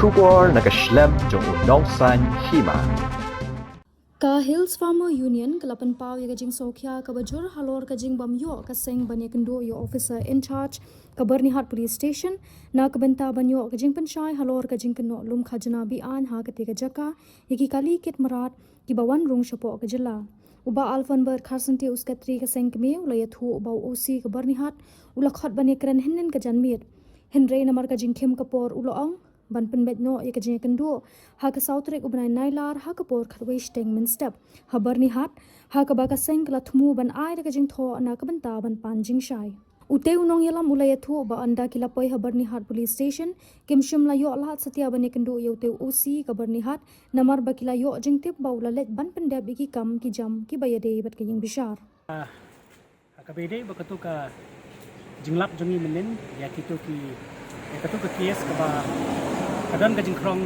Shubor nakaslem jong unong san hima. Ka Hills Farmer Union kalapan pau ya kajing sokya ka bajur halor kajing bamyo ka seng banya kendo yo officer in charge ka Bernihat Police Station na kabenta banyo kajing pensyai halor kajing keno lum khajana bi an ha ketiga jaka yaki kali kit marat ki bawan rung shapo ka jela uba Alfanber Kharsante uskatri ka seng kme ulaya thu uba OC ka Bernihat ulakhot banya kren hinnen ka janmit Henry namar kajing kim kapor uloong ban penbet no ya kajing kendo ha ka sautrek ubnai nailar ha ka por khatwei steng min step ha Bernihat ha ka ba ka seng kala thmu ban ai da kajing tho na ka banta ban panjing shai ute unong yalam ulaya thu ba anda kila poi ha Bernihat Police Station kim shim la yo lahat satya ban kendo yo te OC ka Bernihat namar ba kila yo jing tip ba ulalet ban pendep iki kam ki jam ki bayade bat kajing bishar ka bede ba katu ka jinglap jongi menen ya kitu ki katu ka case ka ba kadang ka jingkrong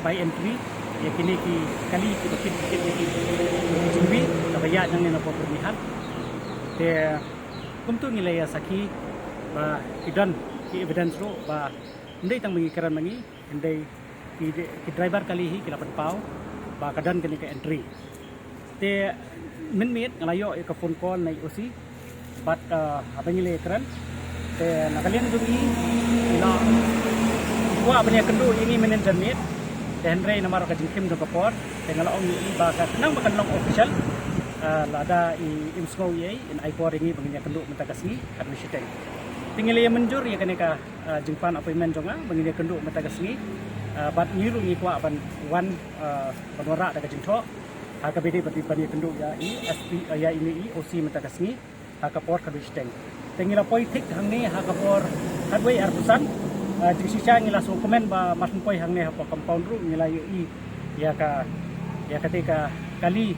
by entry ya kini ki kali ki bakit ya ki jingwi ka baya nang na po Bernihat te kumtu ngilaya saki ba idan ki evidence ro ba ndai tang mengikiran mangi ndai ki driver kali hi kilapan pau ba kadang kini ka entry te min ngalayo ka phone call nai OC but apa ngile keren te nakalian dungi ila wa abnya kendo ini menen janmit te Henry namar ka jingkim do kapor te ngalaong ni ba ka nang makan long official lada i imsgo ye in aipor ini bangnya kendo mentakasi administrating tinggal ye menjur ya kaneka jingpan appointment jonga bangnya kendo mentakasi but ngiru ni kwa ban wan banora da ka jingtho ka bede bangnya kendo ya i SP ya ini OC mentakasi hakapor kadusteng tengila politik hangni hakapor kadwei arbusan jisisha ngila so komen ba masun poi hangne hapo compound ru ngila i ya ketika kali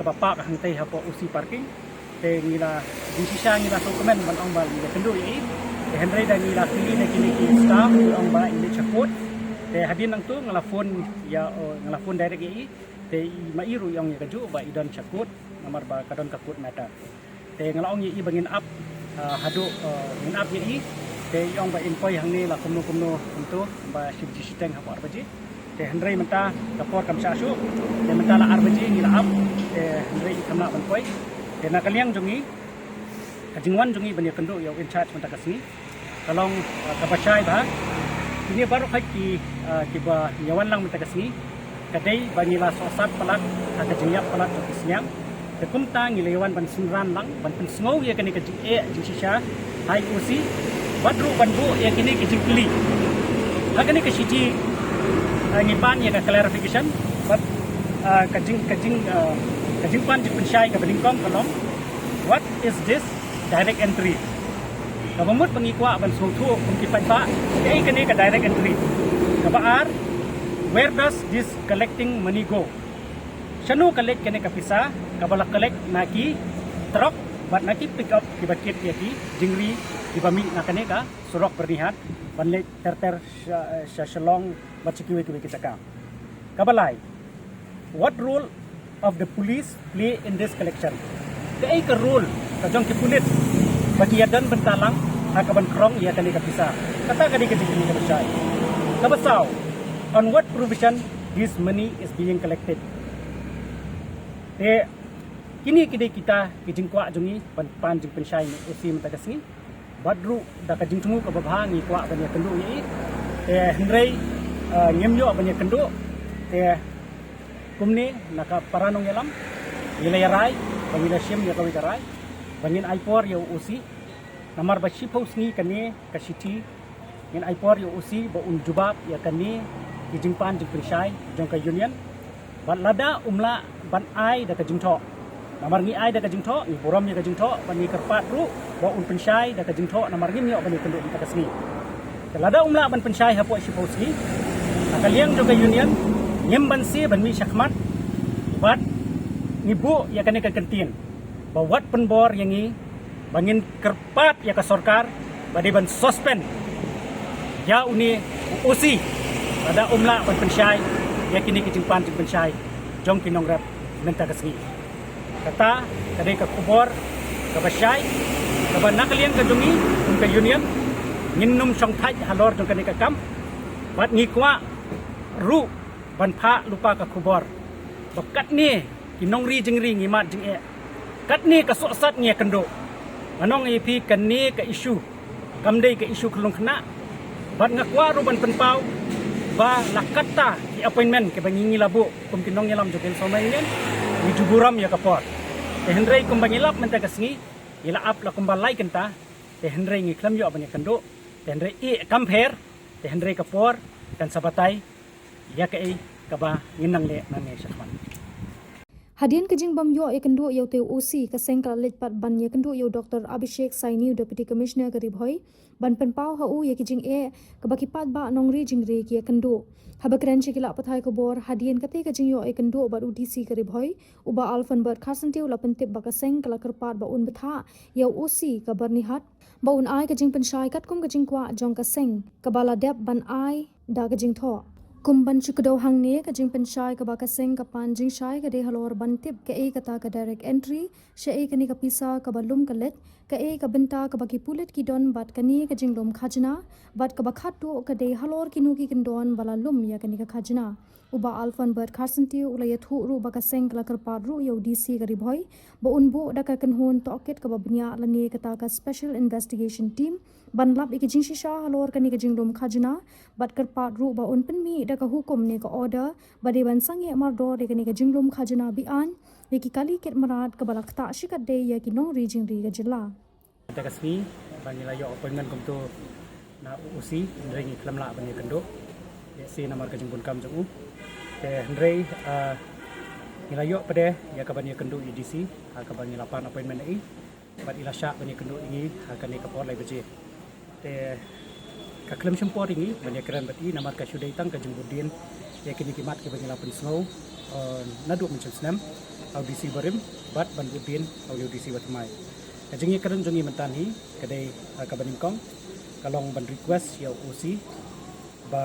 kapapa hangtai hapo usi parking te ngila jisisha ngila so komen ban ong bal ya kendu i te Henry dan ngila kili na kini ki staff ong ba ini chakut te hadin nang tu ngala phone ya ngala phone direct i te mairu yang ya kaju ba idan chakut nomor ba kadon kakut mata te ngalaong yi bangin up hadu min up yi te yong ba in poi hangni la kumno untuk ba shibji siteng hapar baji te Henry menta kapor kam sashu te menta la arbaji ni la up te Henry kamna ban poi te na kaliang jungi kajingwan jungi bani kendo yo in charge menta kasni kalong kapachai ba ini baru ki ba nyawan lang menta kasni kadai bani la sosat palak kajingyap palak kisnyang te kumta ngilewan ban sunran lang ban pensngau ya kani kajing jisisha hai OC badru banbu ya kini kajing kli hakani kashiji ngipan ya ka clarification but kajing pan ji pensyai ka belingkong kalong what is this direct entry kabamut pangikwa ban sotu kumkipan pa kay kani ka direct entry kabaar where does this collecting money go Shanu collect kene kapisa kabala collect naki truck but naki pick up ki bakit yaki jingri ki bami nakane ka surok Bernihat banle ter shalong bachikiwe ki kita ka kabalai what role of the police play in this collection the ka role ka jong ki punit bagi yadan bentalang akaban krong ya kane kapisa kata kadi ki jingri ka bachai kabasau on what provision this money is being collected te kini kita kijingkwa jungi pan jing pensyai ni OC mentagasni badru da kajing tumu ka babha ni kwa banya kendo yi te Henry ngemyo banya kendo te kumni naka paranong yalam ilayarai bangila shim ya kawi karai bangin aipor yo OC namar ba shipos ni kani ka city ngin aipor yo OC ba unjubab ya kani kijingpan jing pensyai jong ka union ban lada umla ban ai da kajing tho namar ngi ai da kajing tho ni borom ni kajing tho ban ni kerpat ru ba un pensyai da kajing tho namar ngi ban ni kenduk ta kasni lada umla ban pensyai hapo siposki akaliang juga union ngem ban si ban mi syakmat bat ni bu ya kane ka kentin ba wat penbor yang ni bangin kerpat ya ka sarkar ba ban suspend ya uni OC lada umla ban pensyai ya kini kijimpan jing pensyai jong kinong rap menta kasni kata kadai ka kubor ka basyai ka nakalian ka jongi un ka union nginnum song thai halor jong kani ka kam Bat ngikwa ru ban pha lupa ka khubor bakat ni kinong ri jingri ngimat jing e kat ni ka so sat nge kendo anong ep kan ni ka issue kamdei ka issue klong khna bat ngakwa ru ban penpau ba lakata ki appointment ke bangingi labu kum kinong ngelam jokel somai nen ni juburam ya kapor te hendrei kum bangilap menta kasngi ila ap la kum balai kenta te hendrei ngi klam yo banya kendo te hendrei e compare te hendrei kapor kan sabatai ya ke kaba nginang le nang ne syahman Hadian kejing bam yo ekendo yo te OC ka sengkal letpat ban ye kendo yo Dr. Abhishek Saini Deputy Commissioner garib hoi ban penpau ha u ye kejing e ka bakipat ba nongri jingri ki kendo habakran chikila pathai ko bor hadian kate kejing yo ekendo ba UDC garib hoi uba Alphanbert Khasantiu la pentip ba ka seng kala kerpat ba un betha yo OC ka barnihat ba un ai kejing penshai kat kum kejing kwa jong ka seng ka bala dep ban ai da kejing tho kumban chukdo hangne ka jing penshai ka baka seng ka pan jing shai ka de halor bantip ka e kata ka direct entry she e kani ka pisa ka balum ka let ka e ka benta ka baki pulet ki don bat kani ka jing lom khajna bat ka bakhat to ka de halor ki nu ki kindon bala lum ya kani ka khajna uba Alphanbert Khasantiu ula ya thu ru baka seng kala karpar ru yo DC ka ribhoi ba unbu da ka kanhon toket ka babnya lani kata ka special investigation team banlap ikijing shisha halor kani ka jinglom khajna bat karpat ru ba un penmi da ka hukum ne ka order bade ban sangi amar do de kani ka jinglom khajna bi an yaki kali ket marat ka balak ta shikat de yaki nong ri jing ri ga jilla ta kasmi bangila yo appointment kum to na UC ndrengi klamla bani kendo ye si namar ka jingbon kam jang te ndrei ngila yo pade ya ka bani kendo EDC ha ka bani lapan appointment ai bat ila sha bani kendo ini ha ka ne ka por lai beje te ka klem shampor ini bani kran bati namar ka shudai tang ka jingbodin ya kini kimat ke bani lapan snow nadu mencem snam audisi barim bat ban budin audisi batmai kajingi kran jongi mentani kadai ka bani kong kalong ban request ya OC ba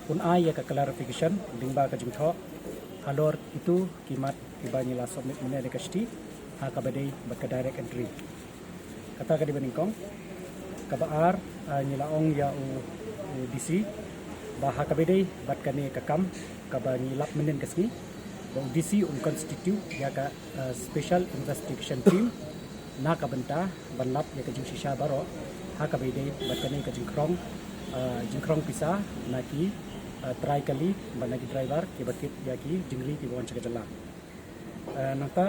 pun ai ya ka clarification dingba ka jingtho halor itu kimat ibani la submit mena de kasti ha ka badai bat ka direct entry kata ka di bani kong ka baar nilaong ya DC ba ha ka badai bat ka ne ka kam ka ba nilap menen kasni ba DC constitute ya ka special investigation team na ka benta banlap ya ka jing shisha baro ha ka badai bat ka ne ka jingkrong pisa na ki try kali banagi driver ki bakit ya ki jingri ki bon chaka jala nata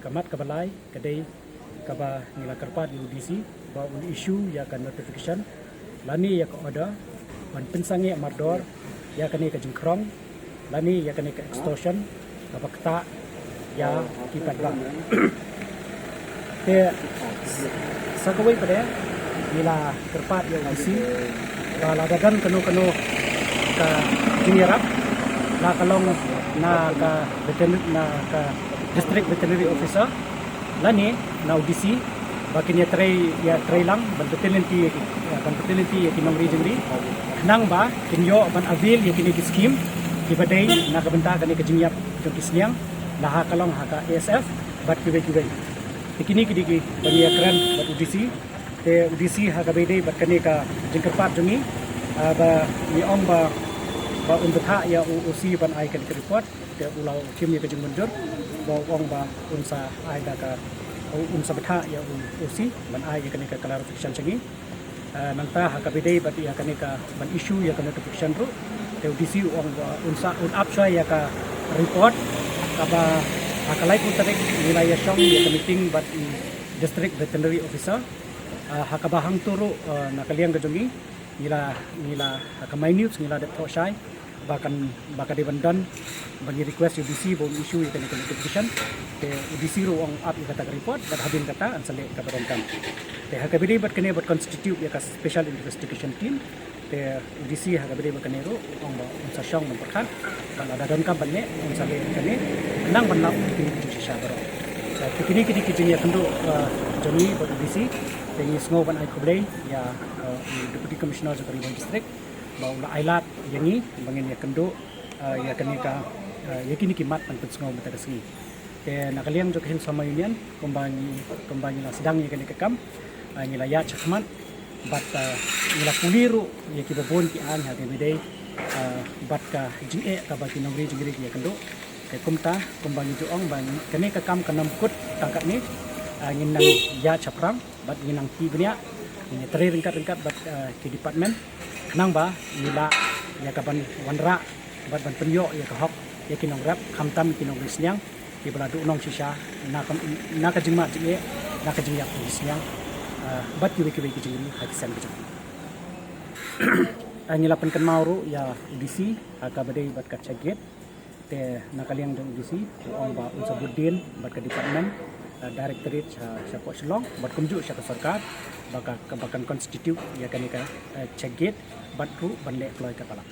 kamat kabalai kadai kaba nila karpa di UDC ba un issue ya ka notification lani ya ka order ban pensange mardor ya ka ne ka jingkrong lani ya ka ne ka extortion kabakta ya ki padla te sakawai pada nila karpa di UDC la dagan kanu ka jinirap na kalong na ka veterinary na ka district veterinary officer lani na UDC bakin ya tray lang ban veterinary ya kinong region ri nang ba kinyo ban avail ya kini scheme ki badai na ka benta kani ka jingyap jong kisniang laha kalong ha ka ASF bat kibai kini kidi bani akran bat UDC te UDC ha ka badai bat kani ka jingkerpat jongi ba ni om ba unbetha ya OC ban ai kan report te ulau tim ya kajing mundur ba ong ba unsa ai da ka unsa betha ya OC ban ai kan ka clarification changi nangta ha ka bidai bat ya kan ka ban issue ya kan notification ru te ODC ong unsa un upsha ya ka report ka ba akalai pun tarik nilai ya syong ya meeting bat district veterinary officer ha ka bahang turu nakaliang gajongi nila ka minutes nila de proshai bahkan di bandan bagi request UDC bon issue ikan notification te UDC ro ong up kata report bat habin kata ansale ka barantam te hakabidi bat kene bat constitute ya ka special investigation team te UDC hakabidi bat kene ro ong ba unsa syong memperkan kalau ada don kampanye ansale kene nang banlap di shisha baro te kini kijinya tentu joni bat UDC te ngisngo ban ai kublai ya Deputy Commissioner sa Karibang District bau la ailat yangi bangin ya kendo ya kanika ya kini kimat ang pensungaw matagasgi te nakaliang jokin sama union kumbani la sedang ya kanika kam nila ya chakman bat ila puliru ya ki babon ki an ha bidai bat ka jinge ka ba kinongri jingri ya kendo ke kumta kumbangi juong bang kene ka kam kanam kut tangkat ni nginang ya chaprang bat nginang pi bnia ini teri ringkat bat ki department nang ba nila ya ka ban wanra bat ban penyo ya ka hok ya kinong rap khamtam kinong risnyang ki bala du nong shisha na ka jingma jinge na ka jingyak risnyang bat ki wiki jingri ha kisan ki ngilapan kan mauru ya UDC ka badai bat ka chaget te nakaliang dong UDC ong ba unsa budin bat ka department directorate sa Port Selong bat kumju sa ka sarkar baka kabakan constitute ya kanika chaget bat ru banle kloy ka pala